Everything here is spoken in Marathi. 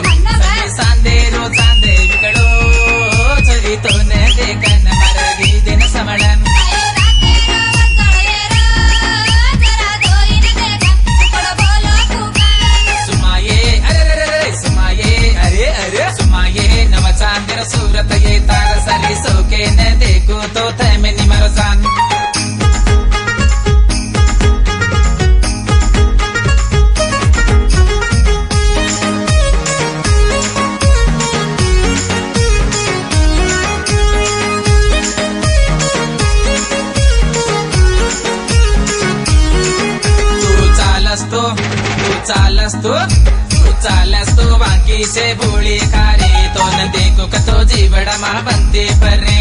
सांदेरो चांदे विकडो चोरी तो न देखन मरगी दिन समळन सुमाये अरे सुमाये अरे सुमाये नव चांदेर सूरत ये तार सरी सोके न देखो तो तैमेनी मरजान तू चालस तो बाकी से बोली खारे तो न देखो कतो जीवड़ा मां बनते परे